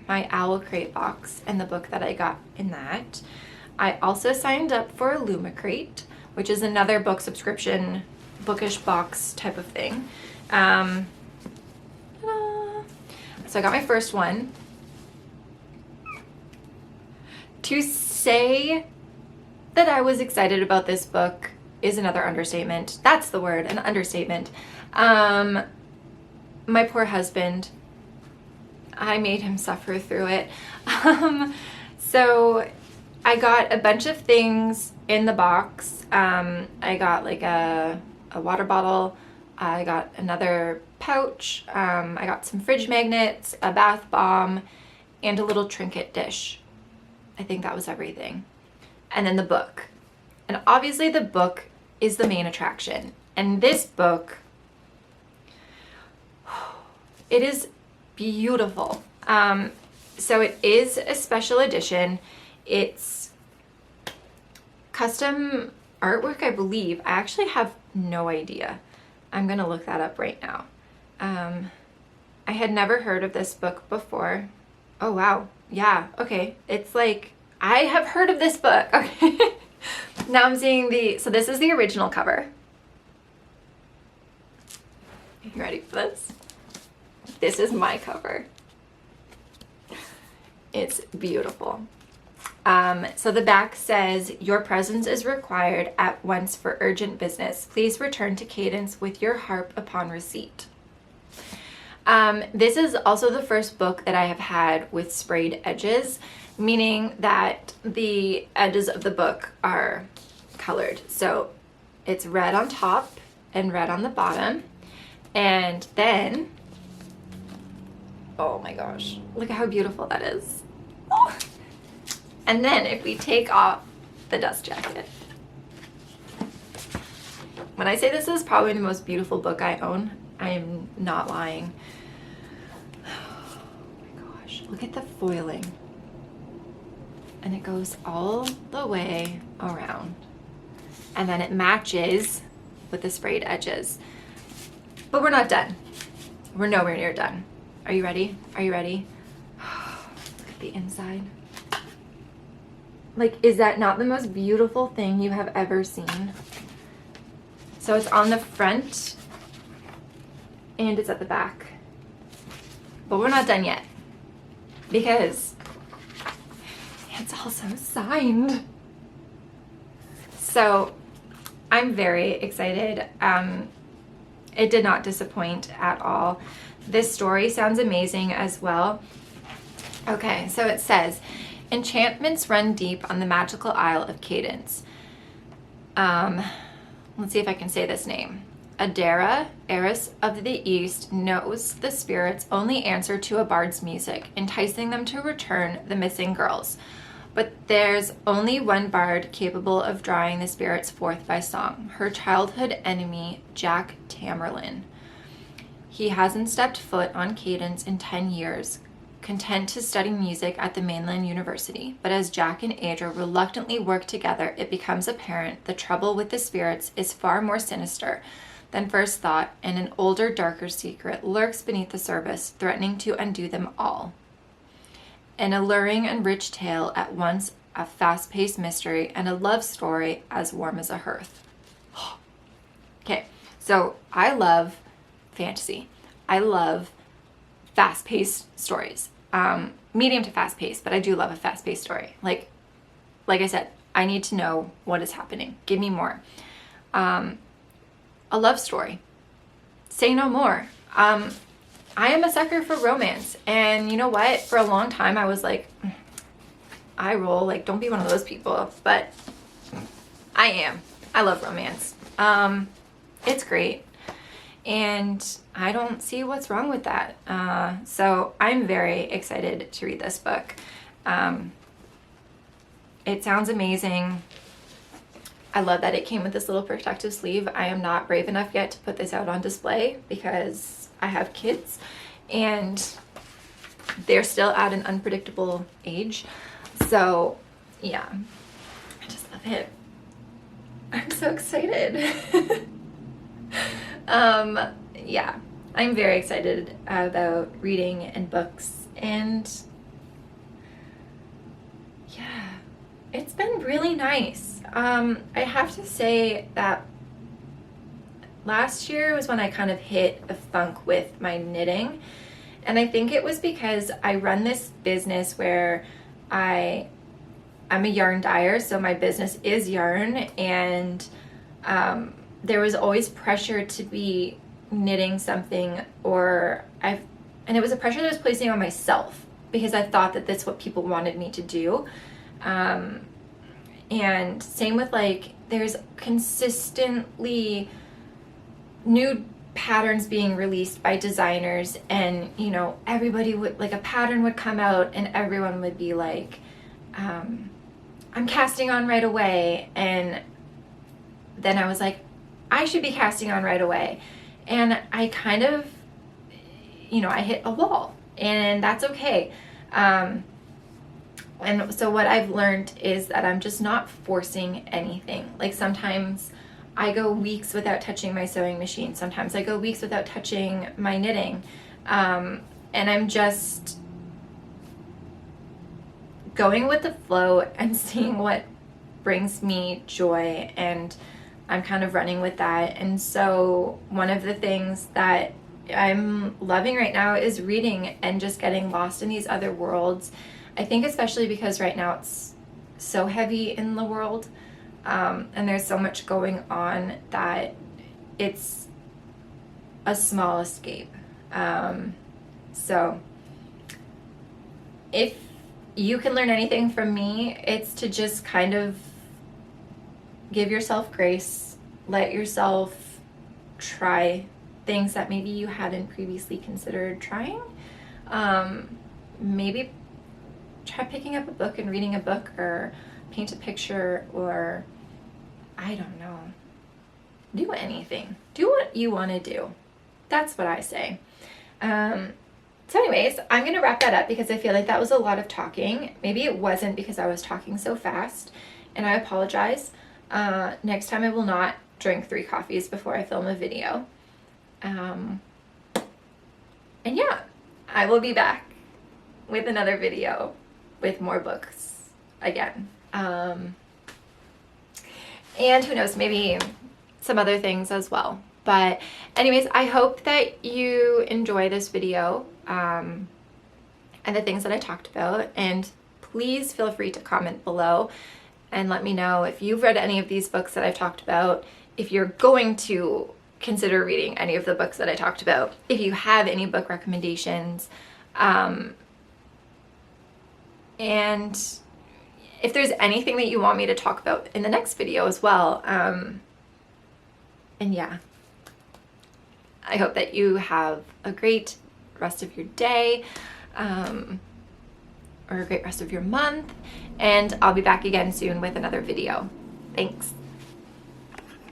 my Owl Crate box and the book that I got in that. I also signed up for a Lumicrate, which is another book subscription, bookish box type of thing. So I got my first one. To say that I was excited about this book is another understatement. That's the word, an understatement. My poor husband, I made him suffer through it. So I got a bunch of things in the box. I got like a water bottle. I got another pouch. I got some fridge magnets, a bath bomb, and a little trinket dish. I think that was everything. And then the book. And obviously the book is the main attraction. And this book, it is beautiful. So it is a special edition. It's custom artwork, I believe. I actually have no idea. I'm gonna look that up right now. I had never heard of this book before. Oh wow, yeah, okay. It's like, I have heard of this book. Okay. Now I'm seeing so this is the original cover. You ready for this? This is my cover. It's beautiful. So the back says, "Your presence is required at once for urgent business. Please return to Cadence with your harp upon receipt." This is also the first book that I have had with sprayed edges, meaning that the edges of the book are colored. So it's red on top and red on the bottom. And then, oh my gosh, look at how beautiful that is. And then if we take off the dust jacket. When I say this is probably the most beautiful book I own, I am not lying. Oh my gosh, look at the foiling. And it goes all the way around. And then it matches with the sprayed edges. But we're not done. We're nowhere near done. Are you ready? Are you ready? Look at the inside. Like, is that not the most beautiful thing you have ever seen? So it's on the front and it's at the back. But we're not done yet because it's also signed. So I'm very excited. It did not disappoint at all. This story sounds amazing as well. Okay, so it says, enchantments run deep on the magical Isle of Cadence. Let's see if I can say this name. Adara, heiress of the East, knows the spirits only answer to a bard's music, enticing them to return the missing girls. But there's only one bard capable of drawing the spirits forth by song, her childhood enemy, Jack Tamerlane. He hasn't stepped foot on Cadence in 10 years, content to study music at the mainland university. But as Jack and Adra reluctantly work together, it becomes apparent the trouble with the spirits is far more sinister than first thought, and an older, darker secret lurks beneath the surface, threatening to undo them all. An alluring and rich tale, at once a fast-paced mystery and a love story as warm as a hearth. Okay, so I love fantasy. I love fast-paced stories. Medium to fast-paced, but I do love a fast-paced story. Like I said, I need to know what is happening. Give me more. A love story. Say no more. I am a sucker for romance, and you know what? For a long time, I was like, I roll, like, don't be one of those people, but I am. I love romance. It's great, and I don't see what's wrong with that. So I'm very excited to read this book. It sounds amazing. I love that it came with this little protective sleeve. I am not brave enough yet to put this out on display because I have kids and they're still at an unpredictable age. So yeah, I just love it. I'm so excited. Yeah, I'm very excited about reading and books, and yeah, it's been really nice. I have to say that last year was when I kind of hit a funk with my knitting, and I think it was because I run this business where I'm a yarn dyer, so my business is yarn, and there was always pressure to be knitting something, and it was a pressure that I was placing on myself because I thought that that's what people wanted me to do. And same with, like, there's consistently new patterns being released by designers, and you know, everybody would, like, a pattern would come out and everyone would be like, I'm casting on right away, and then I was like, I should be casting on right away, and I kind of, you know, I hit a wall, and that's okay. And so what I've learned is that I'm just not forcing anything. Like, sometimes I go weeks without touching my sewing machine. Sometimes I go weeks without touching my knitting. And I'm just going with the flow and seeing what brings me joy. And I'm kind of running with that. And so one of the things that I'm loving right now is reading and just getting lost in these other worlds. I think especially because right now it's so heavy in the world, and there's so much going on that it's a small escape. So if you can learn anything from me, it's to just kind of give yourself grace, let yourself try things that maybe you hadn't previously considered trying. Maybe try picking up a book and reading a book, or paint a picture, or I don't know. Do anything. Do what you want to do. That's what I say. So anyways, I'm going to wrap that up because I feel like that was a lot of talking. Maybe it wasn't because I was talking so fast, and I apologize. Next time I will not drink 3 coffees before I film a video. And yeah, I will be back with another video with more books again. And who knows, maybe some other things as well. But anyways, I hope that you enjoy this video and the things that I talked about. And please feel free to comment below and let me know if you've read any of these books that I've talked about, if you're going to consider reading any of the books that I talked about, if you have any book recommendations, and if there's anything that you want me to talk about in the next video as well. And yeah, I hope that you have a great rest of your day, or a great rest of your month, and I'll be back again soon with another video. Thanks.